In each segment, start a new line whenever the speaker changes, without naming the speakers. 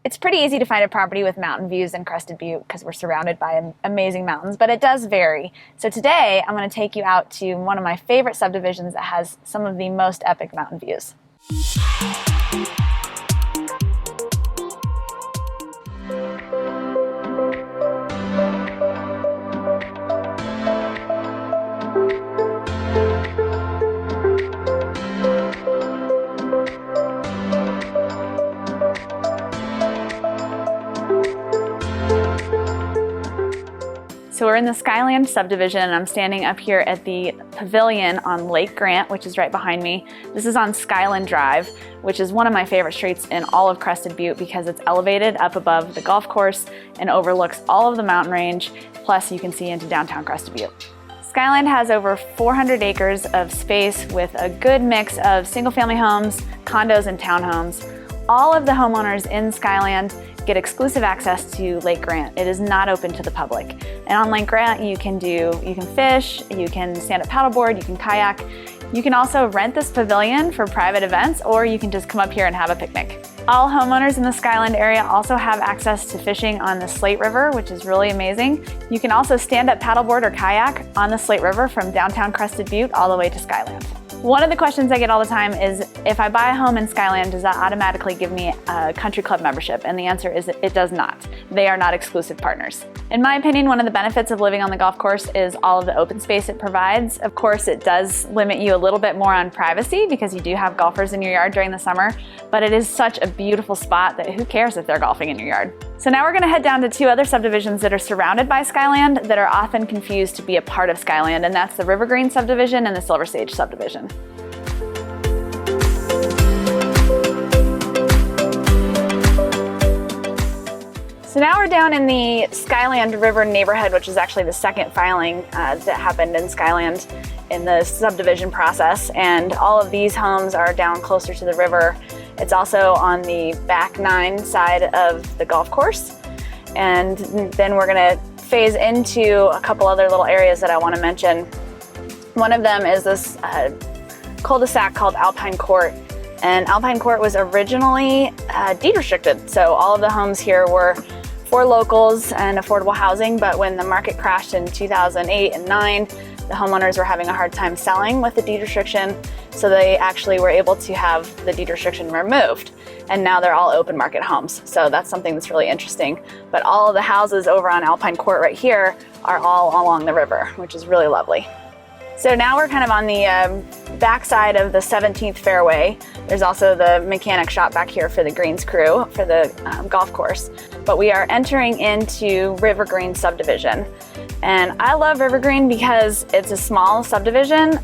It's pretty easy to find a property with mountain views in Crested Butte because we're surrounded by amazing mountains, but it does vary. So today I'm going to take you out to one of my favorite subdivisions that has some of the most epic mountain views. So we're in the Skyland subdivision, and I'm standing up here at the pavilion on Lake Grant, which is right behind me. This is on Skyland Drive, which is one of my favorite streets in all of Crested Butte because it's elevated up above the golf course and overlooks all of the mountain range, plus you can see into downtown Crested Butte. Skyland has over 400 acres of space with a good mix of single-family homes, condos, and townhomes. All of the homeowners in Skyland get exclusive access to Lake Grant. It is not open to the public. And on Lake Grant, you can fish, you can stand-up paddleboard, you can kayak. You can also rent this pavilion for private events, or you can just come up here and have a picnic. All homeowners in the Skyland area also have access to fishing on the Slate River, which is really amazing. You can also stand-up paddleboard or kayak on the Slate River from downtown Crested Butte all the way to Skyland. One of the questions I get all the time is, if I buy a home in Skyland, does that automatically give me a country club membership? And the answer is it does not. They are not exclusive partners. In my opinion, one of the benefits of living on the golf course is all of the open space it provides. Of course, it does limit you a little bit more on privacy because you do have golfers in your yard during the summer, but it is such a beautiful spot that who cares if they're golfing in your yard? So now we're gonna head down to two other subdivisions that are surrounded by Skyland that are often confused to be a part of Skyland, and that's the Rivergreen subdivision and the Silver Sage subdivision. So now we're down in the Skyland River neighborhood, which is actually the second filing that happened in Skyland in the subdivision process. And all of these homes are down closer to the river. It's also on the back 9 side of the golf course. And then we're gonna phase into a couple other little areas that I wanna mention. One of them is this cul-de-sac called Alpine Court. And Alpine Court was originally deed restricted. So all of the homes here were for locals and affordable housing, but when the market crashed in 2008 and 9, the homeowners were having a hard time selling with the deed restriction, so they actually were able to have the deed restriction removed. And now they're all open market homes. So that's something that's really interesting. But all of the houses over on Alpine Court right here are all along the river, which is really lovely. So now we're kind of on the backside of the 17th fairway. There's also the mechanic shop back here for the greens crew for the golf course. But we are entering into Rivergreen subdivision. And I love Rivergreen because it's a small subdivision,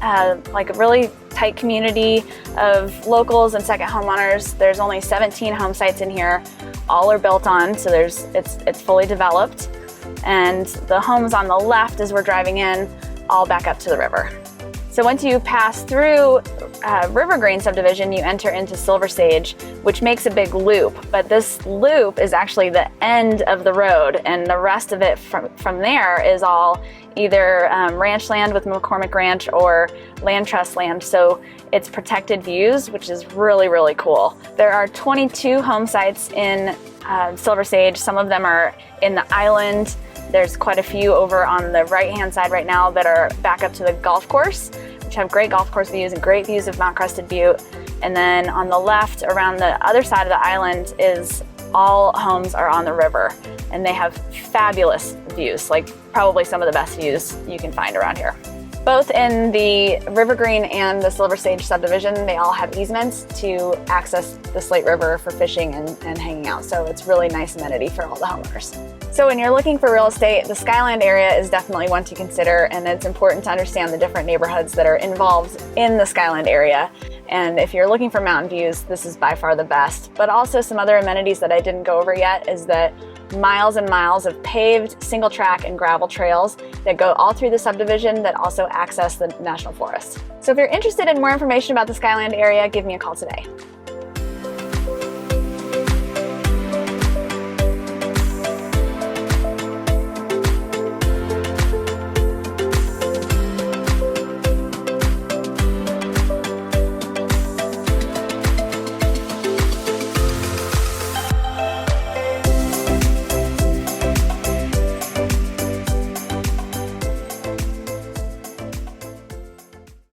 like a really tight community of locals and second homeowners. There's only 17 home sites in here. All are built on, so it's fully developed. And the homes on the left as we're driving in all back up to the river. So once you pass through Rivergreen subdivision, you enter into Silver Sage, which makes a big loop. But this loop is actually the end of the road, and the rest of it from there is all either ranch land with McCormick Ranch or land trust land. So it's protected views, which is really, really cool. There are 22 home sites in Silver Sage. Some of them are in the island. There's quite a few over on the right-hand side right now that are back up to the golf course, which have great golf course views and great views of Mount Crested Butte. And then on the left, around the other side of the island, is all homes are on the river. And they have fabulous views, like probably some of the best views you can find around here. Both in the Rivergreen and the Silver Sage subdivision, they all have easements to access the Slate River for fishing and hanging out. So it's really nice amenity for all the homeowners. So when you're looking for real estate, the Skyland area is definitely one to consider, and it's important to understand the different neighborhoods that are involved in the Skyland area. And if you're looking for mountain views, this is by far the best. But also some other amenities that I didn't go over yet is that miles and miles of paved single track and gravel trails that go all through the subdivision that also access the National Forest. So if you're interested in more information about the Skyland area, give me a call today.